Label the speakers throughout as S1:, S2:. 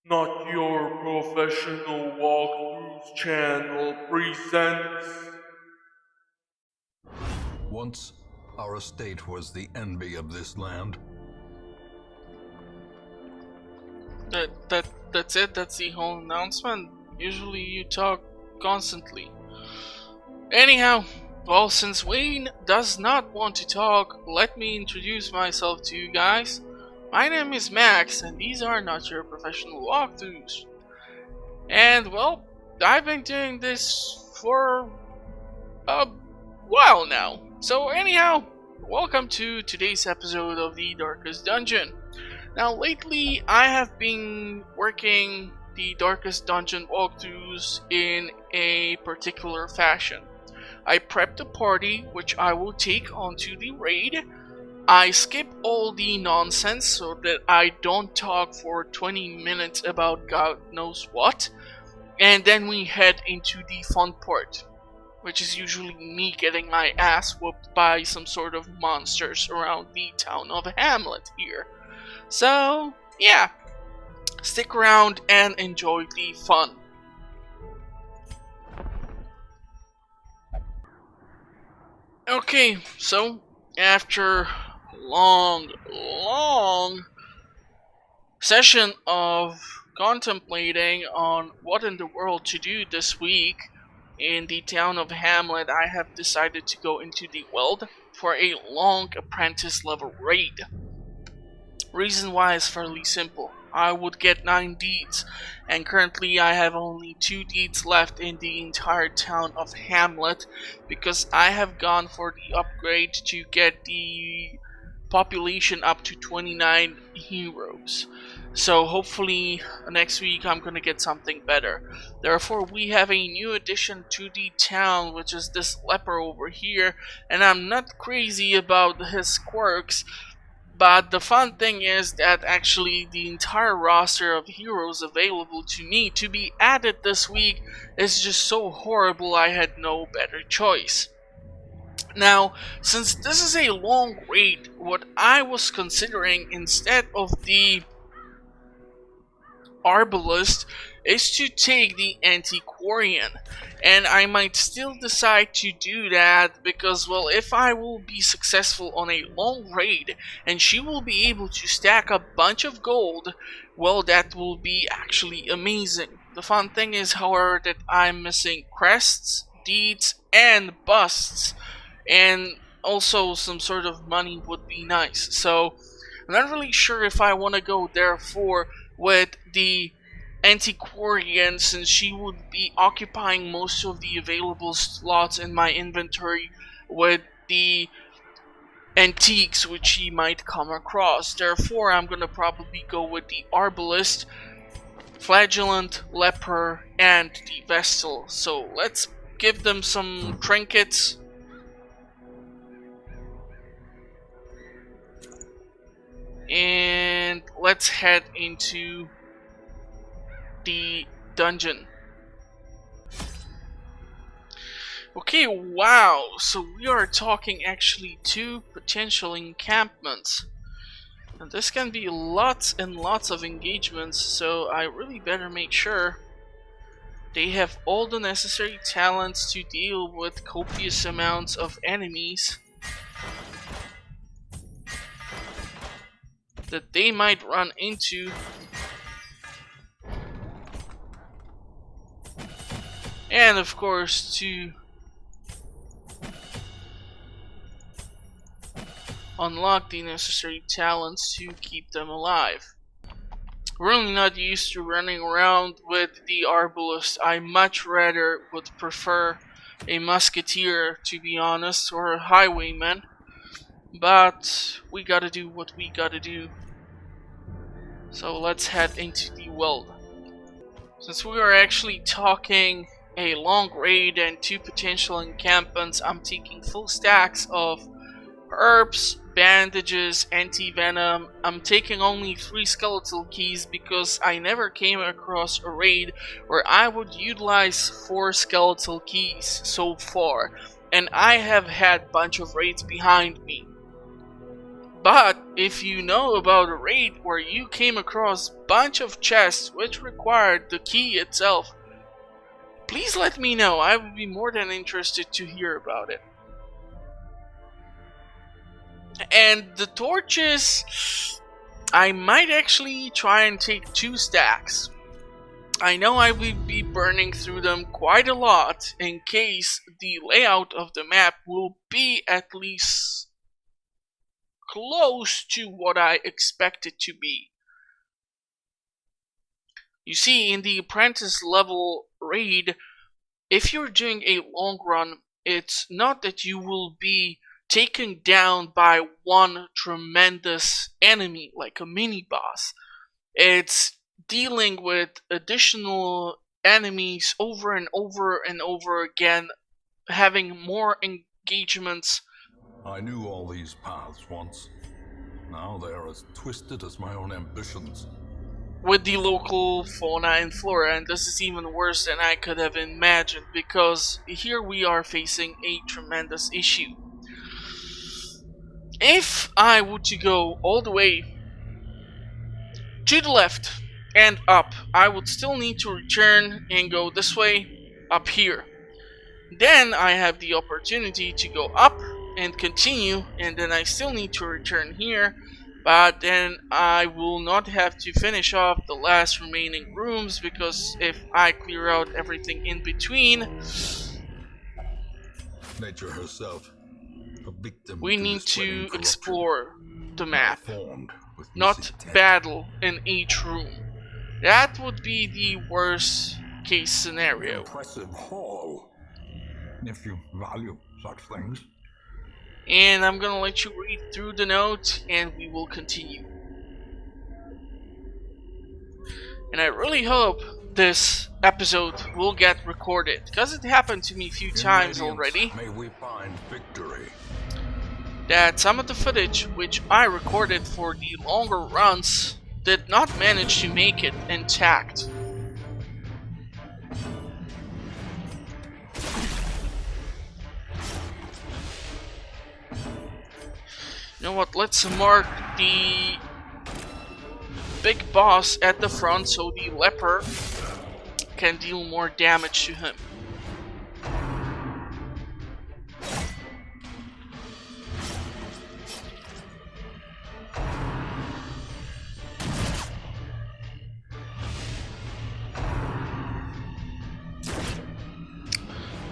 S1: Not Your Professional Walkthroughs channel presents.
S2: Once, our estate was the envy of this land.
S3: That's it. That's the whole announcement. Usually you talk constantly. Anyhow, well, since Wayne does not want to talk, let me introduce myself to you guys. My name is Max, and these are Not Your Professional Walkthroughs. And well, I've been doing this for a while now. So anyhow, welcome to today's episode of the Darkest Dungeon. Now lately I have been working the Darkest Dungeon walkthroughs in a particular fashion. I prep the party, which I will take onto the raid. I skip all the nonsense so that I don't talk for 20 minutes about God knows what. And then we head into the fun part, which is usually me getting my ass whooped by some sort of monsters around the town of Hamlet here. So, yeah, stick around and enjoy the fun. Okay, so after a long session of contemplating on what in the world to do this week in the town of Hamlet, I have decided to go into the Weld for a long apprentice level raid. Reason why is fairly simple. I would get 9 deeds, and currently I have only 2 deeds left in the entire town of Hamlet because I have gone for the upgrade to get the population up to 29 heroes. So hopefully next week I'm gonna get something better. Therefore we have a new addition to the town, which is this leper over here, and I'm not crazy about his quirks. But the fun thing is that actually the entire roster of heroes available to me to be added this week is just so horrible I had no better choice. Now, since this is a long raid, what I was considering instead of the Arbalist is to take the Antiquarian, and I might still decide to do that because, well, if I will be successful on a long raid and she will be able to stack a bunch of gold, well, that will be actually amazing. The fun thing is, however, that I'm missing crests, deeds, and busts, and also some sort of money would be nice. So I'm not really sure if I want to go therefore with the Antiquarian, since she would be occupying most of the available slots in my inventory with the antiques which she might come across. Therefore I'm gonna probably go with the Arbalist, Flagellant, Leper, and the Vestal. So let's give them some trinkets. And let's head into the dungeon. Okay, wow, so we are talking actually 2 potential encampments. And this can be lots and lots of engagements, so I really better make sure they have all the necessary talents to deal with copious amounts of enemies that they might run into. And of course to unlock the necessary talents to keep them alive. Really not used to running around with the Arbalist. I much rather would prefer a musketeer, to be honest, or a highwayman. But we gotta do what we gotta do. So let's head into the Weld. Since we are actually talking a long raid and 2 potential encampments, I'm taking full stacks of herbs, bandages, anti-venom. I'm taking only 3 skeletal keys because I never came across a raid where I would utilize 4 skeletal keys so far, and I have had a bunch of raids behind me. But if you know about a raid where you came across a bunch of chests which required the key itself, please let me know. I would be more than interested to hear about it. And the torches, I might actually try and take 2 stacks. I know I will be burning through them quite a lot in case the layout of the map will be at least close to what I expect it to be. You see, in the apprentice level raid, if you're doing a long run, it's not that you will be taken down by one tremendous enemy like a mini boss. It's dealing with additional enemies over and over and over again, having more engagements.
S2: I knew all these paths once. Now they are as twisted as my own ambitions.
S3: With the local fauna and flora, and this is even worse than I could have imagined, because here we are facing a tremendous issue. If I were to go all the way to the left and up, I would still need to return and go this way up here. Then I have the opportunity to go up and continue, and then I still need to return here, but then I will not have to finish off the last remaining rooms, because if I clear out everything in between,
S2: Nature herself, a victim
S3: we
S2: to
S3: need
S2: the spreading
S3: to
S2: corruption,
S3: explore the map,
S2: formed with
S3: not
S2: misintent.
S3: battle in each room. That would be the worst case scenario.
S2: Impressive haul, if you value such things.
S3: And I'm gonna let you read through the note and we will continue. And I really hope this episode will get recorded, because it happened to me a few times already,
S2: May we find victory.
S3: that some of the footage which I recorded for the longer runs did not manage to make it intact. You know what, let's mark the big boss at the front so the leper can deal more damage to him.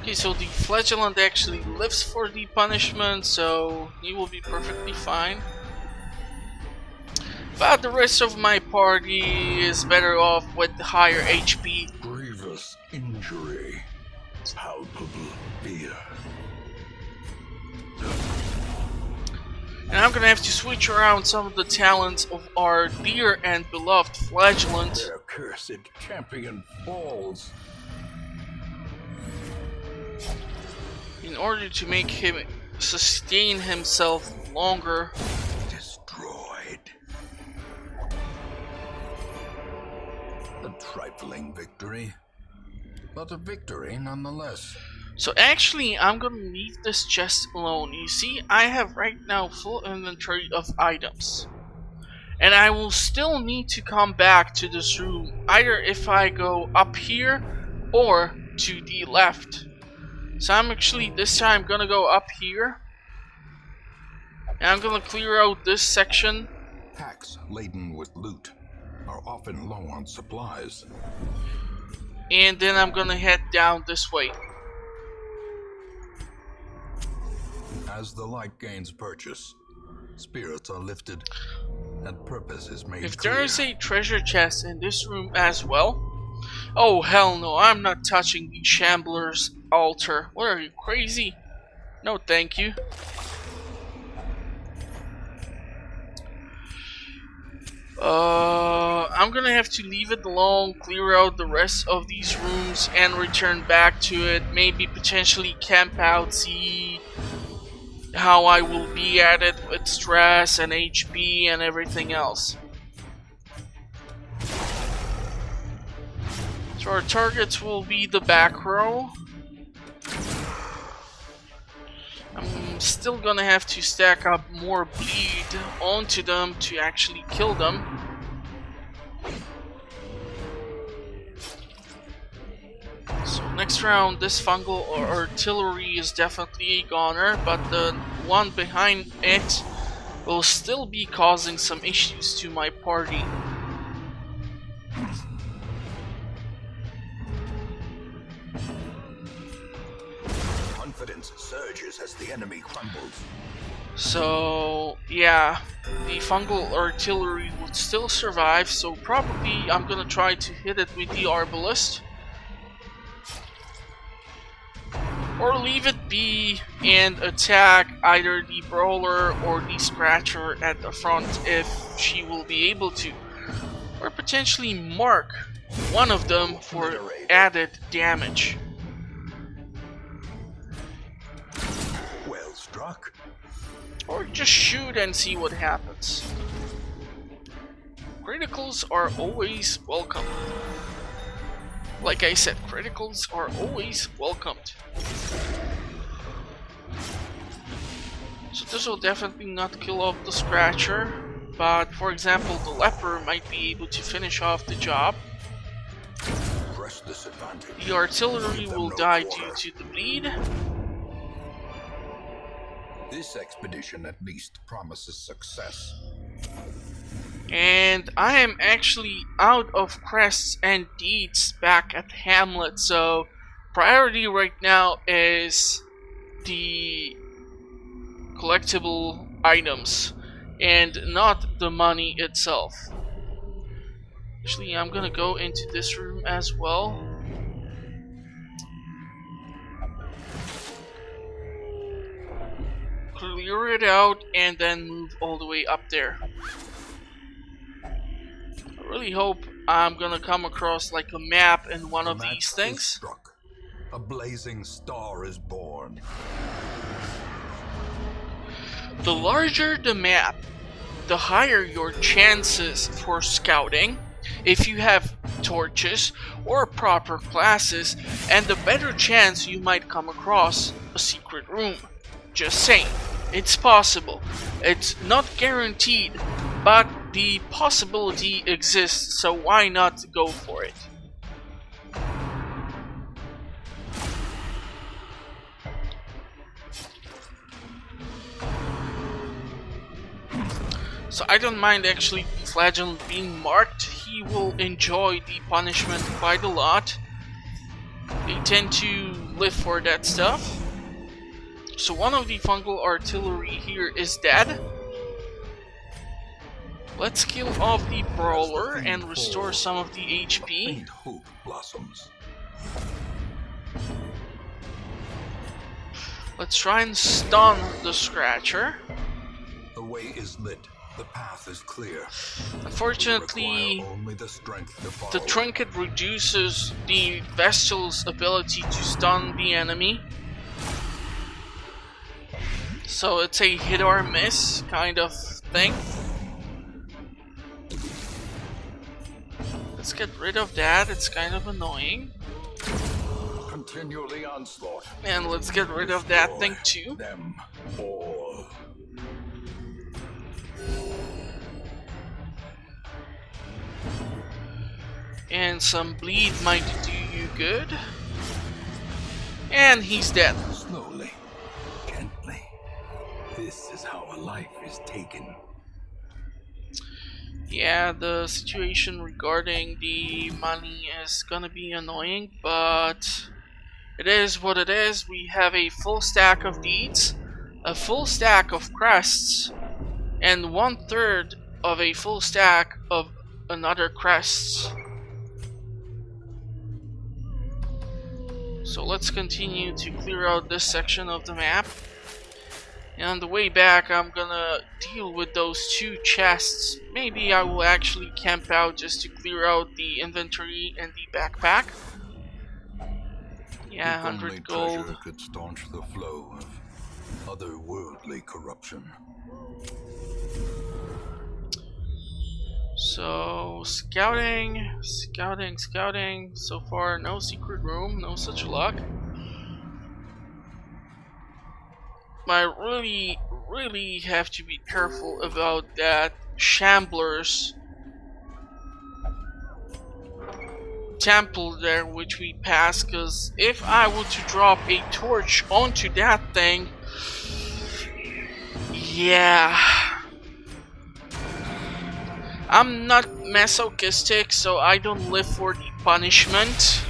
S3: Okay, so the flagellant actually lives for the punishment, so he will be perfectly fine. But the rest of my party is better off with higher HP.
S2: Grievous injury, palpable fear.
S3: And I'm gonna have to switch around some of the talents of our dear and beloved flagellant.
S2: Their cursed champion falls.
S3: In order to make him sustain himself longer.
S2: Destroyed. A trifling victory, but a victory nonetheless.
S3: So actually, I'm gonna leave this chest alone. You see, I have right now full inventory of items. And I will still need to come back to this room, either if I go up here or to the left. So I'm actually this time gonna go up here, and I'm gonna clear out this section.
S2: Packs laden with loot are often low on supplies.
S3: And then I'm gonna head down this way.
S2: As the light gains purchase, spirits are lifted, and purpose is made
S3: If
S2: clear.
S3: there is a treasure chest in this room as well, oh hell no, I'm not touching the Shambler's altar. What are you, crazy? No thank you. I'm gonna have to leave it alone, clear out the rest of these rooms and return back to it. Maybe potentially camp out, see how I will be at it with stress and HP and everything else. So our targets will be the back row. I'm still gonna have to stack up more bleed onto them to actually kill them. So next round, this fungal or artillery is definitely a goner, but the one behind it will still be causing some issues to my party.
S2: Confidence surges as the enemy crumbles.
S3: So yeah, the fungal artillery would still survive, so probably I'm gonna try to hit it with the arbalist. Or leave it be and attack either the brawler or the scratcher at the front if she will be able to. Or potentially mark one of them for added damage.
S2: Well struck.
S3: Or just shoot and see what happens. Criticals are always welcome. Like I said, criticals are always welcomed. So this will definitely not kill off the scratcher, but for example the leper might be able to finish off the job.
S2: Press this advantage.
S3: The artillery will die due to the bleed.
S2: This expedition at least promises success.
S3: And I am actually out of crests and deeds back at Hamlet, so priority right now is the collectible items and not the money itself. Actually, I'm gonna go into this room as well. Clear it out and then move all the way up there. I really hope I'm gonna come across like a map in one of these things.
S2: Struck. A blazing star is born.
S3: The larger the map, the higher your chances for scouting if you have torches or proper classes, and the better chance you might come across a secret room. Just saying, it's possible. It's not guaranteed, but the possibility exists, so why not go for it? So I don't mind actually the Flagellant being marked. He will enjoy the punishment quite a lot. They tend to live for that stuff. So one of the fungal artillery here is dead. Let's kill off the brawler and restore some of the HP.
S2: Faint hope blossoms.
S3: Let's try and stun the scratcher.
S2: The way is lit. The path is clear.
S3: Unfortunately,
S2: only the strength to follow.
S3: the trinket reduces the Vestal's ability to stun the enemy. So it's a hit or miss kind of thing. Let's get rid of that, it's kind of annoying.
S2: Continue the onslaught.
S3: And let's get rid of that thing too.
S2: Them all.
S3: And some bleed might do you good. And he's dead.
S2: Slowly, gently. This is how a life is taken.
S3: Yeah, the situation regarding the money is gonna be annoying, but it is what it is. We have a full stack of deeds, a full stack of crests, and 1/3 of a full stack of another crests. So let's continue to clear out this section of the map. And on the way back, I'm gonna deal with those 2 chests. Maybe I will actually camp out just to clear out the inventory and the backpack. Yeah,
S2: If
S3: 100
S2: only
S3: gold.
S2: treasure could staunch the flow of otherworldly corruption.
S3: So, scouting. So far, no secret room, no such luck. I really have to be careful about that Shambler's temple there which we passed, because if I were to drop a torch onto that thing, yeah, I'm not masochistic, so I don't live for the punishment.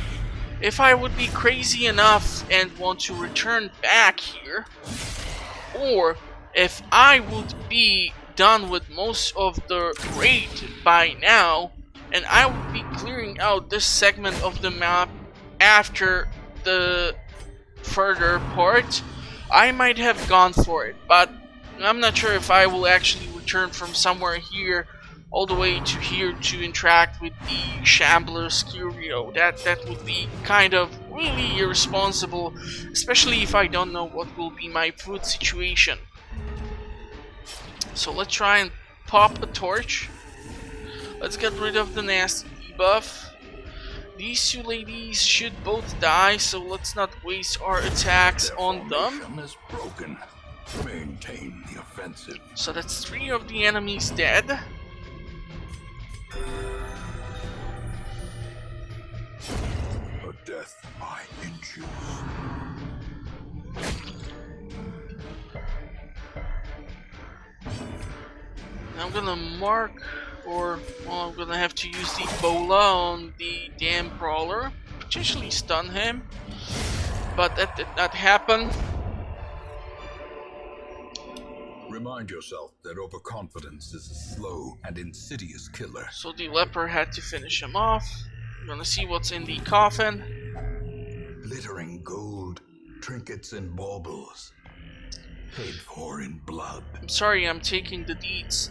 S3: If I would be crazy enough and want to return back here, or if I would be done with most of the raid by now, and I would be clearing out this segment of the map after the further part, I might have gone for it, but I'm not sure if I will actually return from somewhere here all the way to here to interact with the Shambler's Curio. That would be kind of really irresponsible, especially if I don't know what will be my food situation. So let's try and pop a torch. Let's get rid of the nasty debuff. These two ladies should both die, so let's not waste our attacks on them.
S2: Is broken. Maintain the offensive.
S3: So that's 3 of the enemies dead.
S2: A death by inches.
S3: I'm gonna mark, or well, I'm gonna have to use the Ebola on the damn brawler, potentially stun him, but that did not happen.
S2: Remind yourself that overconfidence is a slow and insidious killer.
S3: So the leper had to finish him off. I'm gonna see what's in the coffin.
S2: Glittering gold, trinkets and baubles. Paid for in blood.
S3: I'm sorry, I'm taking the deeds.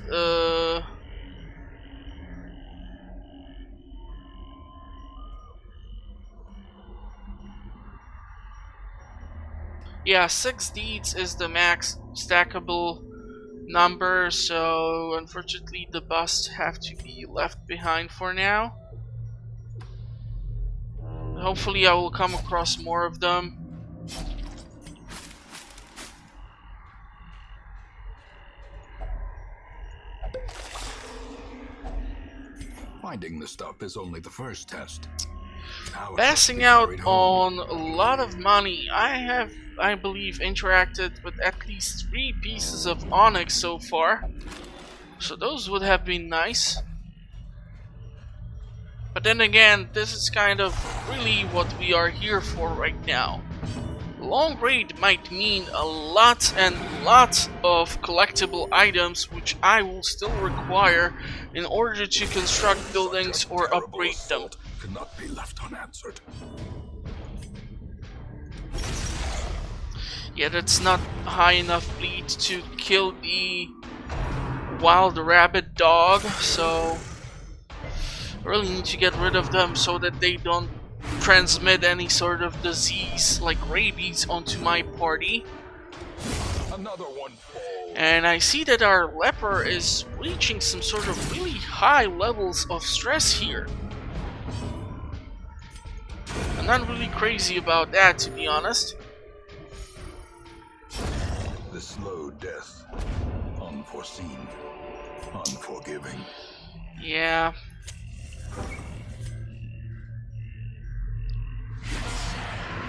S3: Yeah, 6 deeds is the max stackable number, so unfortunately the busts have to be left behind for now. Hopefully I will come across more of them.
S2: Finding the stuff is only the first test.
S3: Passing out on a lot of money. I have, I believe, interacted with at least 3 pieces of onyx so far, so those would have been nice. But then again, this is kind of really what we are here for right now. Long raid might mean a lot and lots of collectible items which I will still require in order to construct buildings or upgrade them.
S2: Could not be left unanswered.
S3: Yeah, that's not high enough bleed to kill the wild rabbit dog, so I really need to get rid of them so that they don't transmit any sort of disease like rabies onto my party.
S2: Another one falls.
S3: And I see that our leper is reaching some sort of really high levels of stress here. I'm not really crazy about that, to be honest.
S2: The slow death. Unforeseen. Unforgiving.
S3: Yeah.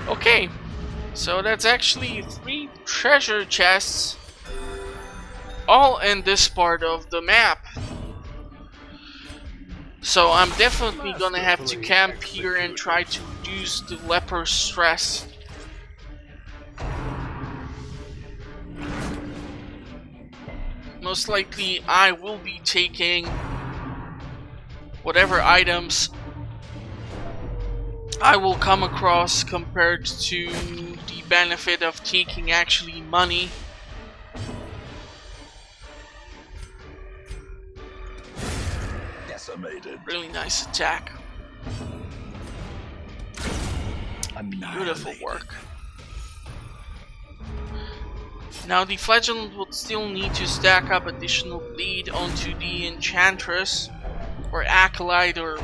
S3: Okay, so that's actually 3 treasure chests, all in this part of the map. So I'm definitely gonna have to camp here and try to reduce the leper stress. Most likely I will be taking whatever items I will come across compared to the benefit of taking actually money.
S2: Decimated.
S3: Really nice attack. Beautiful work. Now the flagellant would still need to stack up additional bleed onto the enchantress or acolyte or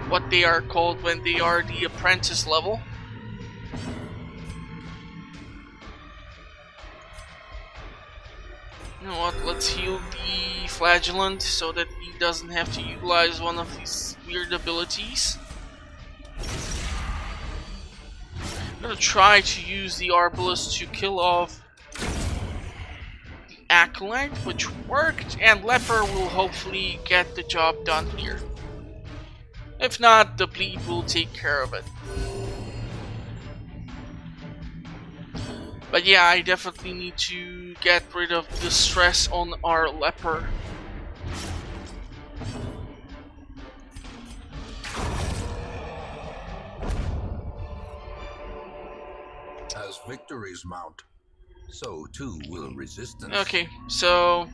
S3: what they are called when they are the apprentice level. You know what, let's heal the Flagellant so that he doesn't have to utilize one of these weird abilities. I'm gonna try to use the Arbalest to kill off the Acolyte, which worked, and Leper will hopefully get the job done here. If not, the bleed will take care of it. But yeah, I definitely need to get rid of the stress on our Leper.
S2: As victories mount, so too will resistance.
S3: Okay, so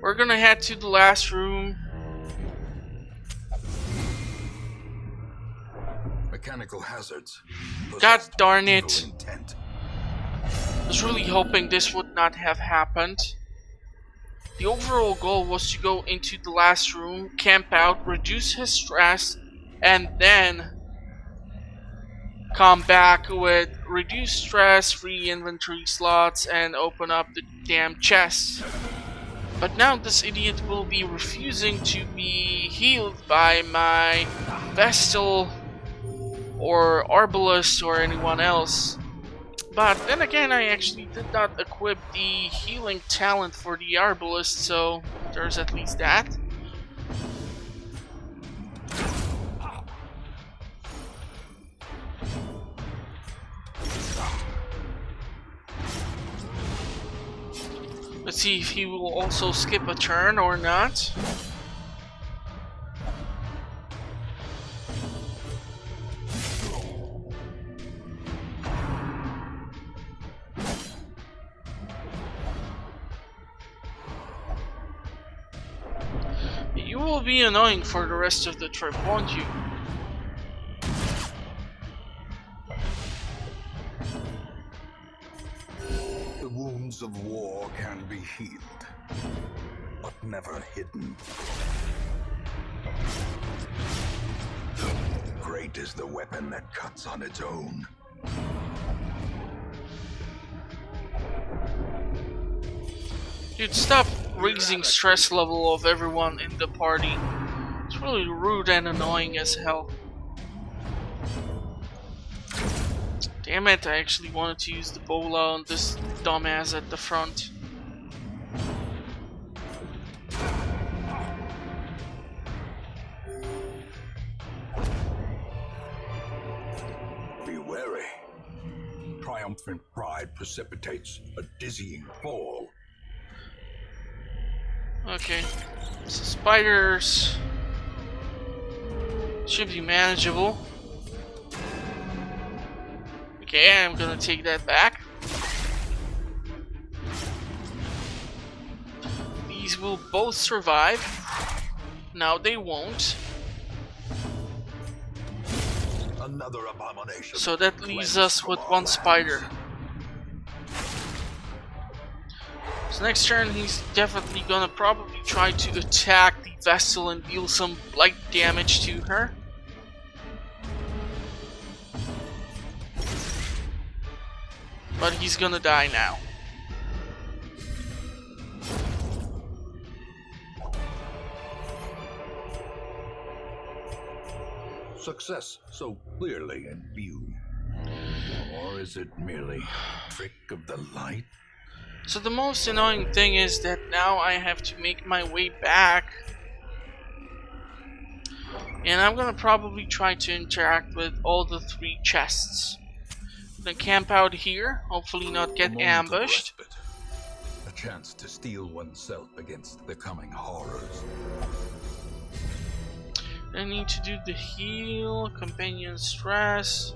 S3: we're gonna head to the last room.
S2: Mechanical hazards.
S3: God
S2: possessed
S3: darn
S2: evil
S3: it.
S2: intent.
S3: I was really hoping this would not have happened. The overall goal was to go into the last room, camp out, reduce his stress, and then come back with reduced stress, free inventory slots, and open up the damn chest. But now this idiot will be refusing to be healed by my Vestal or Arbalest or anyone else. But then again, I actually did not equip the healing talent for the Arbalest, so there's at least that. Let's see if he will also skip a turn or not. You will be annoying for the rest of the trip, won't you?
S2: The wounds of war can be healed, but never hidden. Great is the weapon that cuts on its own.
S3: Dude, stop raising stress level of everyone in the party. It's really rude and annoying as hell. Damn it, I actually wanted to use the bola on this dumbass at the front.
S2: Be wary. Triumphant pride precipitates a dizzying fall.
S3: Okay, so spiders should be manageable. Okay, I'm gonna take that back. These will both survive. Now they won't.
S2: Another abomination.
S3: So that leaves us with one spider. So next turn he's definitely gonna probably try to attack the Vestal and deal some blight damage to her. But he's gonna die now.
S2: Success so clearly in view. Or is it merely a trick of the light?
S3: So the most annoying thing is that now I have to make my way back. And I'm gonna probably try to interact with all the 3 chests. I'm gonna camp out here, hopefully not
S2: A
S3: get
S2: moment of
S3: ambushed.
S2: respite. A chance to steel oneself against the coming horrors.
S3: I need to do the heal, companion stress.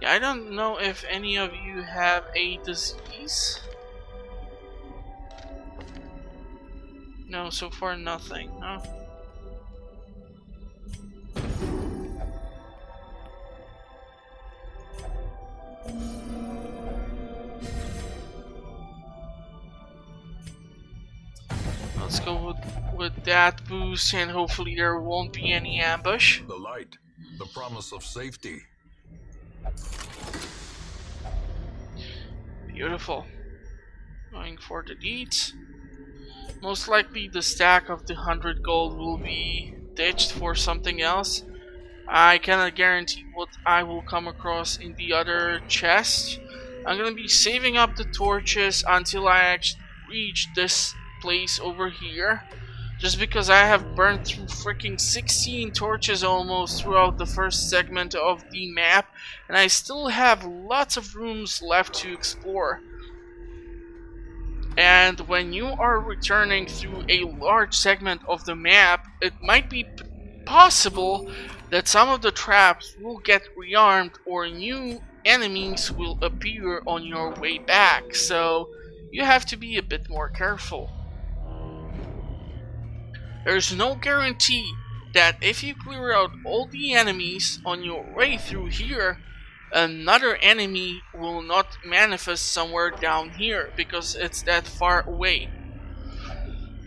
S3: Yeah, I don't know if any of you have a disease. No, so far nothing, huh? Let's go with that boost, and hopefully there won't be any ambush.
S2: The light, the promise of safety.
S3: Beautiful. Going for the deeds. Most likely the stack of the 100 gold will be ditched for something else. I cannot guarantee what I will come across in the other chest. I'm gonna be saving up the torches until I actually reach this place over here. Just because I have burned through freaking 16 torches almost throughout the first segment of the map, and I still have lots of rooms left to explore. And when you are returning through a large segment of the map, it might be possible that some of the traps will get rearmed or new enemies will appear on your way back, so you have to be a bit more careful. There's no guarantee that if you clear out all the enemies on your way through here, another enemy will not manifest somewhere down here because it's that far away.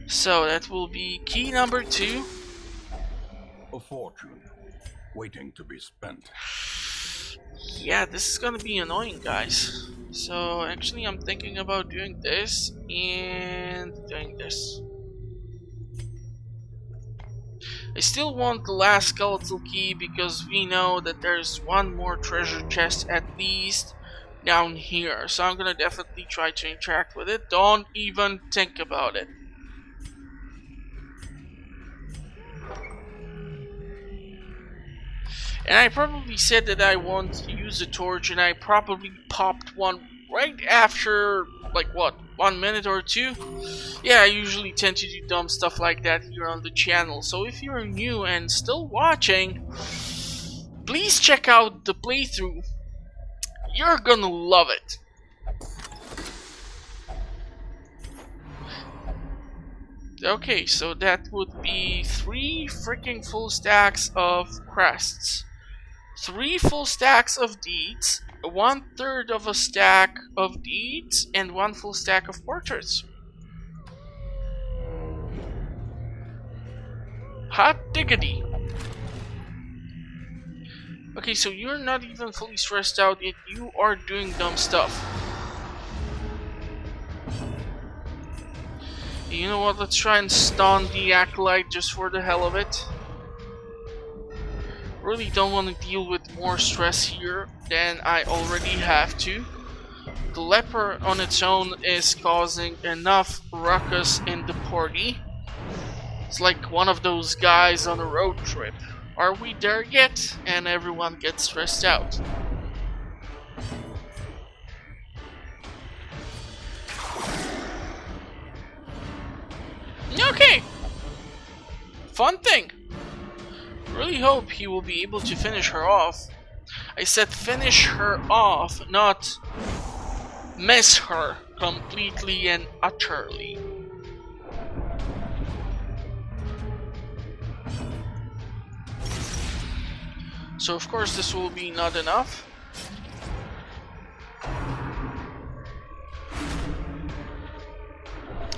S3: So that will be key number 2.
S2: A fortune waiting to be spent.
S3: Yeah, this is gonna be annoying, guys. So actually I'm thinking about doing this and doing this. I still want the last skeletal key because we know that there's one more treasure chest at least down here. So I'm gonna definitely try to interact with it. Don't even think about it. And I probably said that I won't use a torch, and I probably popped one right after, like what, 1 minute or 2? Yeah, I usually tend to do dumb stuff like that here on the channel, so if you're new and still watching, please check out the playthrough. You're gonna love it. Okay, so that would be 3 freaking full stacks of crests, 3 full stacks of deeds, 1/3 of a stack of deeds, and 1 full stack of portraits. Hot diggity. Okay, so you're not even fully stressed out yet. You are doing dumb stuff. You know what? Let's try and stun the acolyte just for the hell of it. Really don't want to deal with more stress here than I already have to. The leper on its own is causing enough ruckus in the party. It's like one of those guys on a road trip. Are we there yet? And everyone gets stressed out. Okay! Fun thing! Really hope he will be able to finish her off. I said finish her off, not miss her completely and utterly. So of course this will be not enough.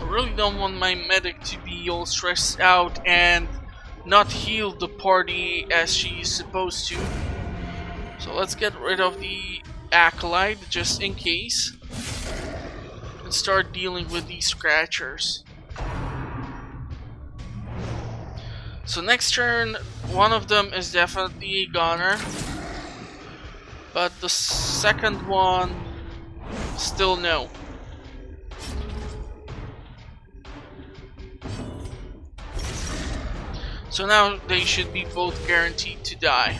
S3: I really don't want my medic to be all stressed out and not heal the party as she's supposed to. So let's get rid of the acolyte just in case and start dealing with these scratchers. So next turn, one of them is definitely a goner, but the second one, still no. So now they should be both guaranteed to die.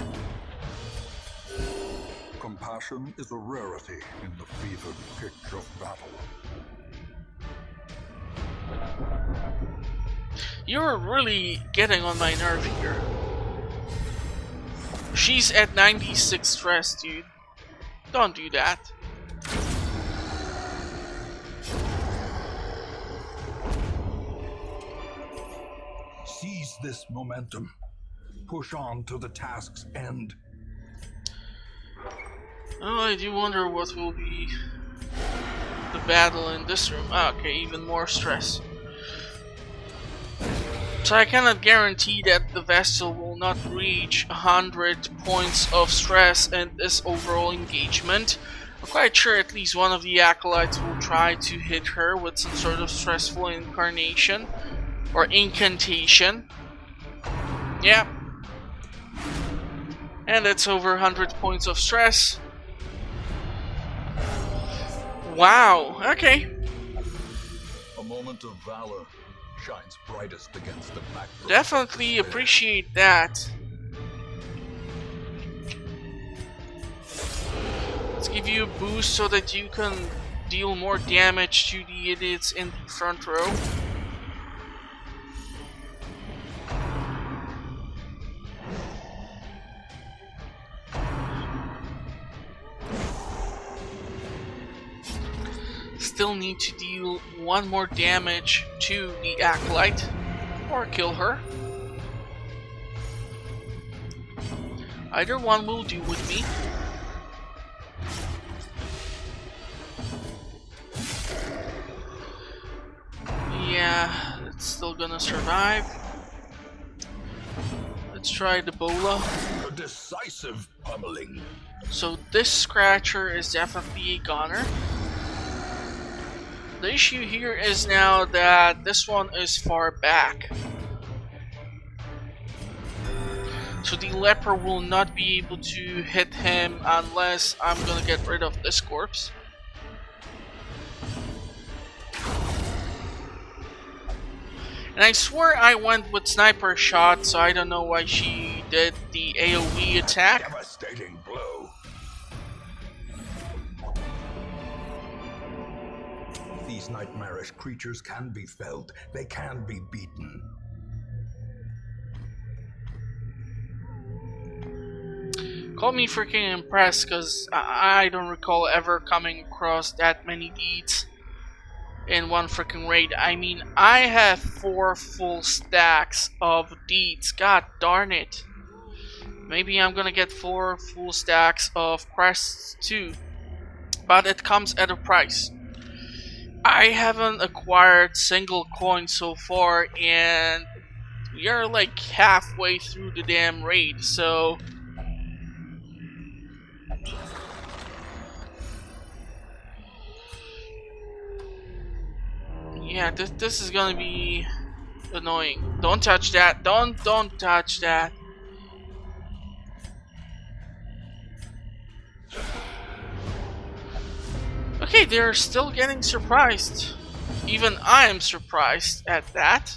S2: Compassion is a rarity in the fevered pitch of battle.
S3: You're really getting on my nerve here. She's at 96 stress, dude. Don't do that.
S2: Seize this momentum. Push on to the task's end.
S3: Oh, I do wonder what will be the battle in this room. Okay, even more stress. So I cannot guarantee that the Vestal will not reach 100 points of stress in this overall engagement. I'm quite sure at least one of the acolytes will try to hit her with some sort of stressful incarnation or incantation. Yep. And that's over 100 points of stress. Wow, okay.
S2: A moment of valor shines brightest against the backdrop.
S3: Definitely appreciate that. Let's give you a boost so that you can deal more damage to the idiots in the front row. Still need to deal one more damage to the acolyte or kill her. Either one will do with me. Yeah, it's still gonna survive. Let's try the bola.
S2: A decisive pummeling.
S3: So this scratcher is definitely a goner. The issue here is now that this one is far back. So the leper will not be able to hit him unless I'm gonna get rid of this corpse. And I swear I went with sniper shot, so I don't know why she did the AoE attack.
S2: Devastating blow. These nightmarish creatures can be felled. They can be beaten.
S3: Call me freaking impressed, because I don't recall ever coming across that many deeds in one freaking raid. I mean, I have 4 full stacks of deeds. God darn it. Maybe I'm gonna get 4 full stacks of quests too. But it comes at a price. I haven't acquired single coin so far, and we are like halfway through the damn raid, so yeah, this is gonna be annoying. Don't touch that. Don't touch that. Okay, they're still getting surprised. Even I am surprised at that.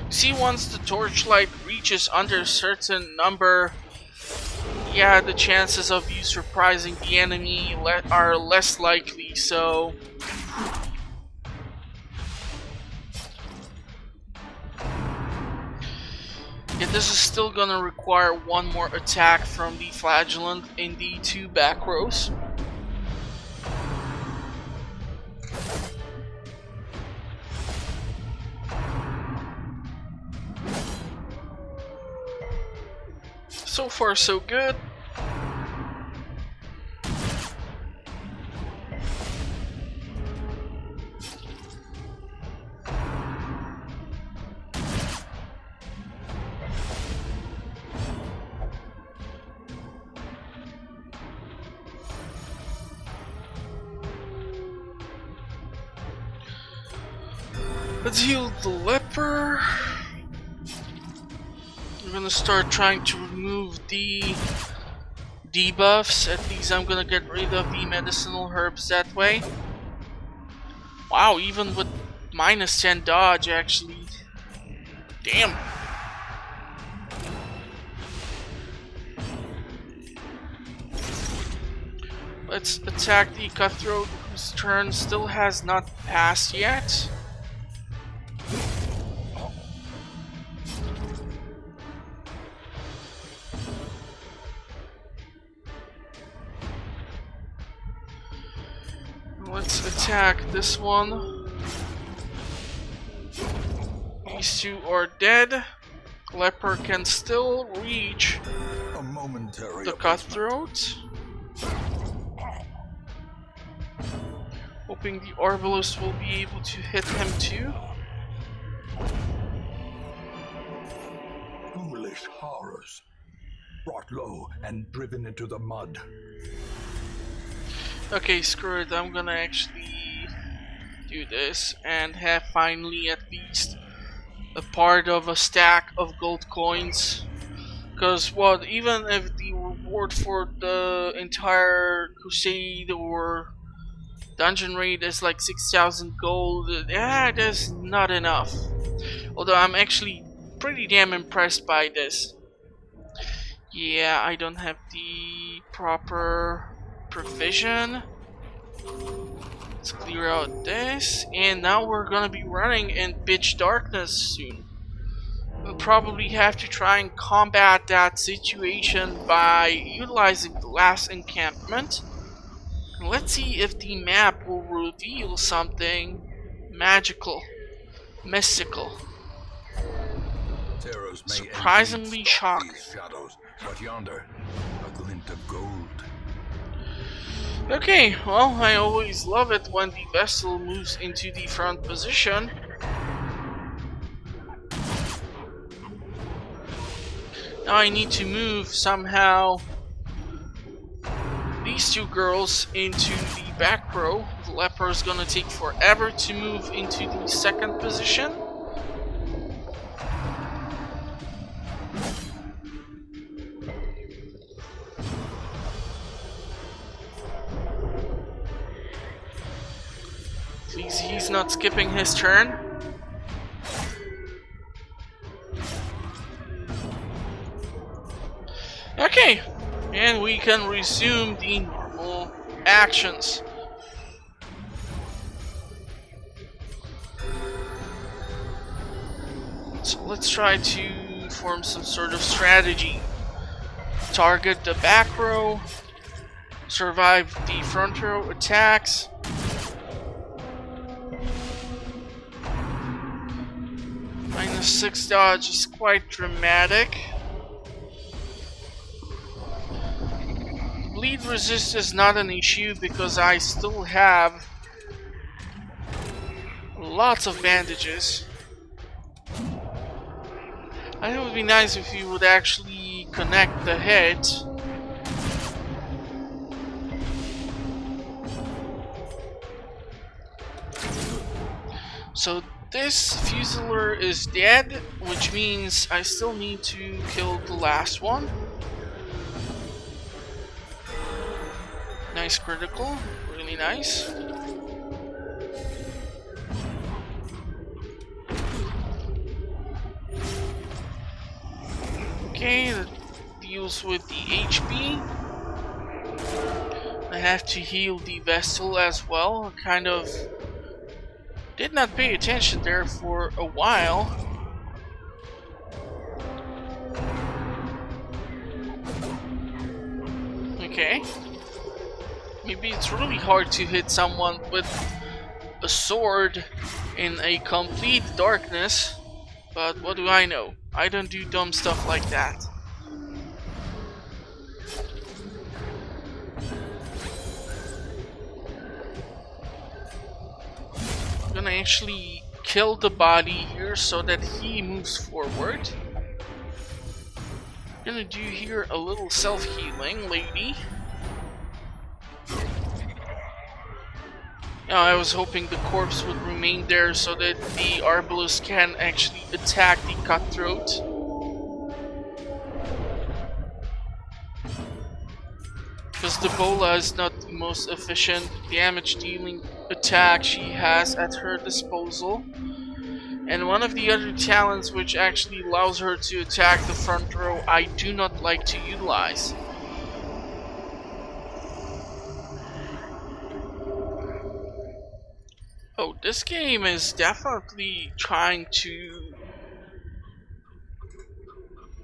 S3: See, once the torchlight reaches under a certain number, yeah, the chances of you surprising the enemy are less likely, so yeah, this is still gonna require one more attack from the flagellant in the 2 back rows. So far, so good. Let's heal the leper. I'm gonna start trying to remove the debuffs. At least I'm gonna get rid of the medicinal herbs that way. Wow, even with minus 10 dodge, actually. Damn. Let's attack the cutthroat, whose turn still has not passed yet. Let's attack this one. These 2 are dead. Leper can still reach
S2: A momentary
S3: the cutthroat. Hoping the Arbalest will be able to hit him too.
S2: foolish horrors. brought low and driven into the mud.
S3: Okay, screw it. I'm gonna actually do this and have finally at least a part of a stack of gold coins. Because what, even if the reward for the entire crusade or dungeon raid is like 6,000 gold, that's not enough. Although I'm actually pretty damn impressed by this. Yeah, I don't have the proper provision. Let's clear out this, and now we're gonna be running in pitch darkness soon. We'll probably have to try and combat that situation by utilizing the last encampment. Let's see if the map will reveal something magical, mystical.
S2: Arrows may
S3: Surprisingly
S2: indeed stalk
S3: shocking.
S2: these shadows, but yonder, a glint of gold.
S3: Okay, well, I always love it when the vessel moves into the front position. Now I need to move somehow these two girls into the back row. The leper is gonna take forever to move into the second position. Please, he's not skipping his turn. Okay, and we can resume the normal actions. So let's try to form some sort of strategy. Target the back row, survive the front row attacks. -6 dodge is quite dramatic. Bleed resist is not an issue because I still have lots of bandages. I think it would be nice if you would actually connect the head. So this Fusiler is dead, which means I still need to kill the last one. Nice critical, really nice. Okay, that deals with the HP. I have to heal the vessel as well. I kind of did not pay attention there for a while. Okay. Maybe it's really hard to hit someone with a sword in a complete darkness, but what do I know? I don't do dumb stuff like that. I'm gonna actually kill the body here so that he moves forward. I'm gonna do here a little self-healing, lady. Now, I was hoping the corpse would remain there so that the Arbalest can actually attack the cutthroat. Because the Bola is not the most efficient damage dealing attack she has at her disposal. And one of the other talents which actually allows her to attack the front row I do not like to utilize. Oh, this game is definitely trying to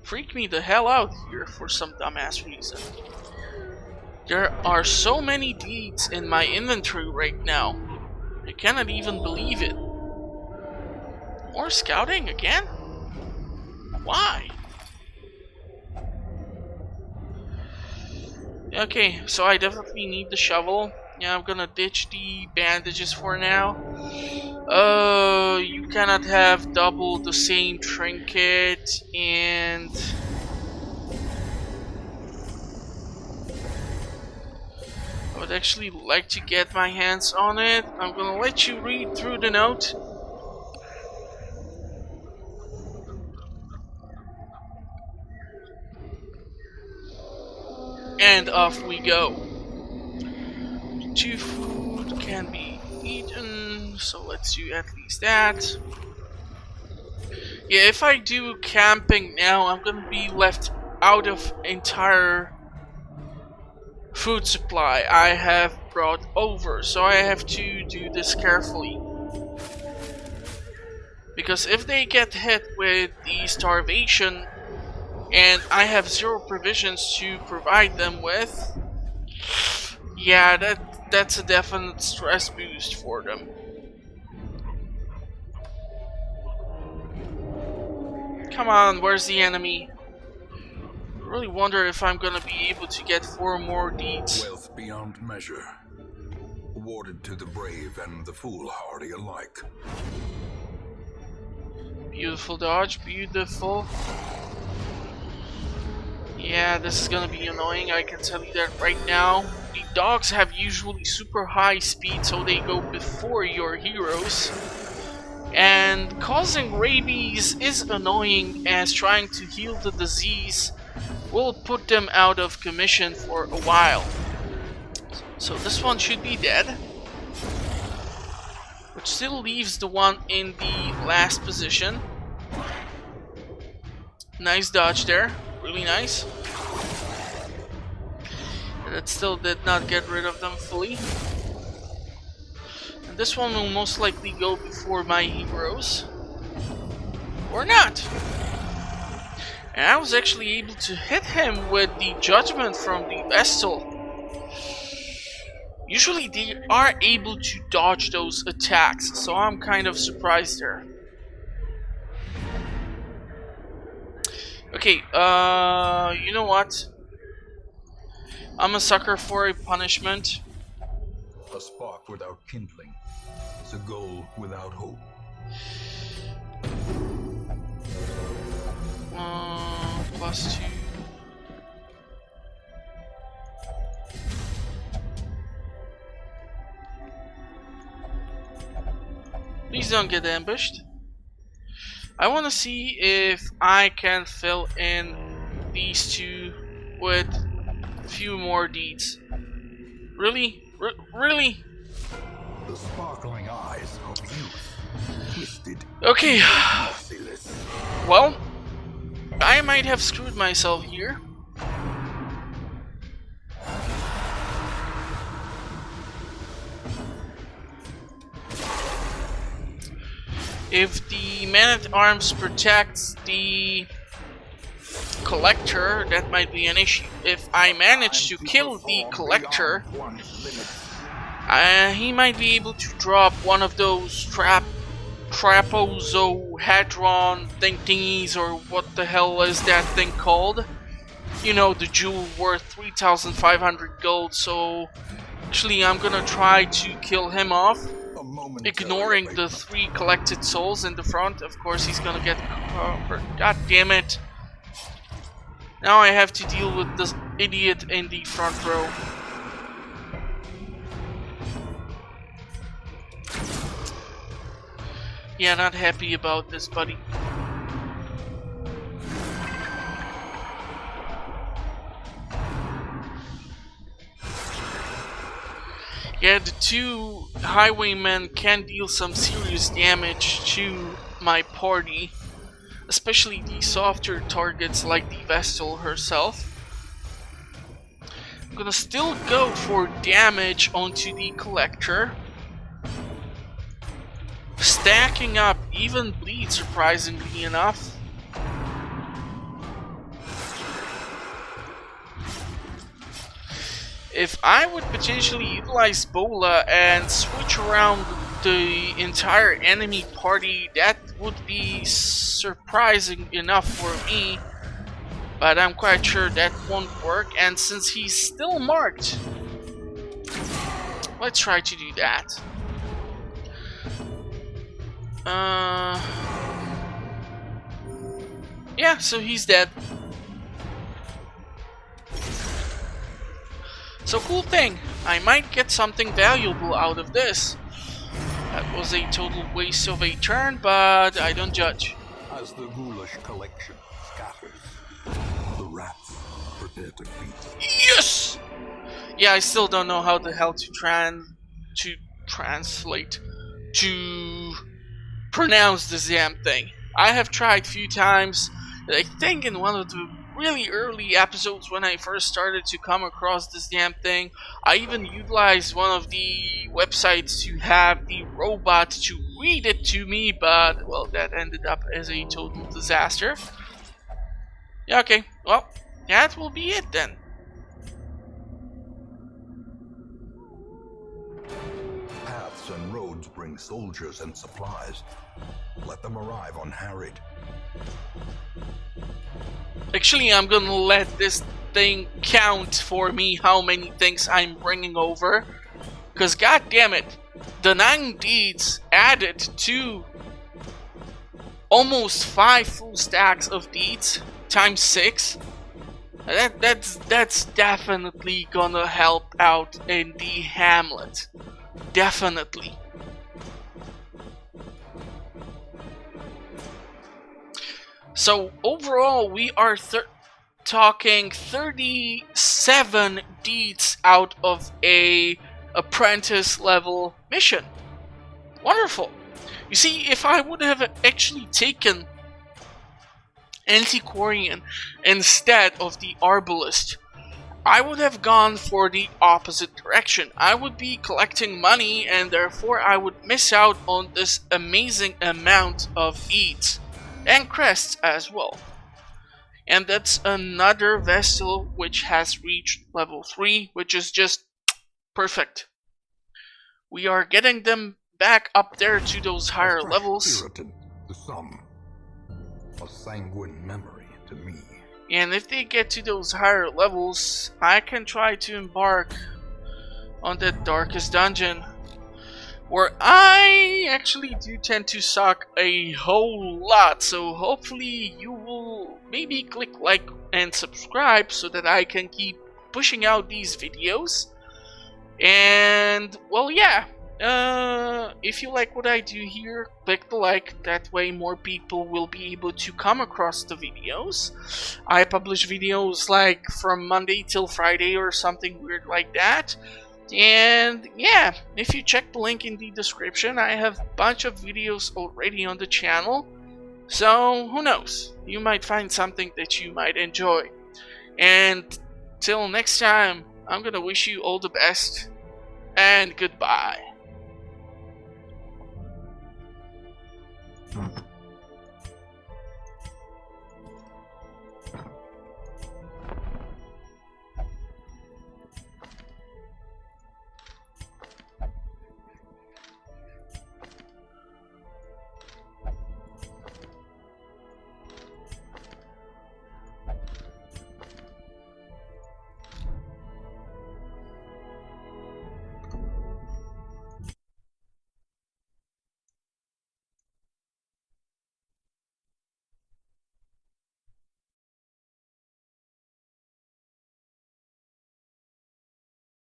S3: freak me the hell out here for some dumbass reason. There are so many deeds in my inventory right now. I cannot even believe it. More scouting again? Why? Okay, so I definitely need the shovel. Yeah, I'm gonna ditch the bandages for now. You cannot have double the same trinket, and I would actually like to get my hands on it. I'm gonna let you read through the note. And off we go. 2 food can be eaten, so let's do at least that. Yeah, if I do camping now, I'm gonna be left out of entire food supply I have brought over, so I have to do this carefully. Because if they get hit with the starvation and I have 0 provisions to provide them with, yeah, that's a definite stress boost for them. Come on, where's the enemy? I really wonder if I'm gonna be able to get 4 more deeds.
S2: Wealth beyond measure, awarded to the brave and the foolhardy alike.
S3: Beautiful dodge, beautiful. Yeah, this is gonna be annoying, I can tell you that right now. The dogs have usually super high speed, so they go before your heroes. And causing rabies is annoying, as trying to heal the disease will put them out of commission for a while. So this one should be dead. Which still leaves the one in the last position. Nice dodge there, really nice. And it still did not get rid of them fully. And this one will most likely go before my heroes. Or not! And I was actually able to hit him with the judgment from the Vestal. Usually they are able to dodge those attacks, so I'm kind of surprised there. Okay, you know what? I'm a sucker for a punishment.
S2: A spark without kindling is a goal without hope.
S3: +2. Please don't get ambushed. I want to see if I can fill in these 2 with a few more deeds. Really? Really?
S2: The sparkling eyes of youth, twisted,
S3: Okay.
S2: merciless.
S3: Well, I might have screwed myself here. If the man-at-arms protects the collector, that might be an issue. If I manage to kill the collector, he might be able to drop one of those trapezohedron thingies, or what the hell is that thing called? You know, the jewel worth 3,500 gold, so actually I'm gonna try to kill him off. Ignoring the 3 collected souls in the front. Of course he's gonna get hurt. God damn it. Now I have to deal with this idiot in the front row. Yeah, not happy about this, buddy. Yeah, the 2 highwaymen can deal some serious damage to my party, especially the softer targets like the Vestal herself. I'm gonna still go for damage onto the collector. Stacking up even bleed, surprisingly enough. If I would potentially utilize Bola and switch around the entire enemy party, that would be surprising enough for me. But I'm quite sure that won't work, and since he's still marked, let's try to do that. Yeah, so he's dead. So cool thing, I might get something valuable out of this. That was a total waste of a turn, but I don't judge.
S2: As the ghoulish collection scatters, the rats prepare to feast.
S3: Yes! Yeah, I still don't know how the hell to translate, to pronounce this damn thing. I have tried a few times. I think in one of the really early episodes when I first started to come across this damn thing, I even utilized one of the websites to have the robot to read it to me, but, well, that ended up as a total disaster. Yeah, okay, well, that will be it then.
S2: Paths and roads bring soldiers and supplies. Let them arrive unharried.
S3: Actually, I'm gonna let this thing count for me how many things I'm bringing over. Because, god damn it, the 9 deeds added to almost 5 full stacks of deeds times 6. That's definitely gonna help out in the hamlet. Definitely. So overall, we are talking 37 deeds out of a apprentice level mission. Wonderful. You see, if I would have actually taken Antiquarian instead of the Arbalist, I would have gone for the opposite direction. I would be collecting money, and therefore I would miss out on this amazing amount of deeds. And crests as well. And that's another vessel which has reached level 3, which is just perfect. We are getting them back up there to those higher levels.
S2: Irritant, the sum. A sanguine memory to me.
S3: And if they get to those higher levels, I can try to embark on that Darkest Dungeon, where I actually do tend to suck a whole lot, so hopefully you will maybe click like and subscribe so that I can keep pushing out these videos. And, well, yeah, if you like what I do here, click the like, that way more people will be able to come across the videos. I publish videos like from Monday till Friday or something weird like that. And yeah, if you check the link in the description, I have a bunch of videos already on the channel. So who knows, you might find something that you might enjoy. And till next time, I'm gonna wish you all the best and goodbye.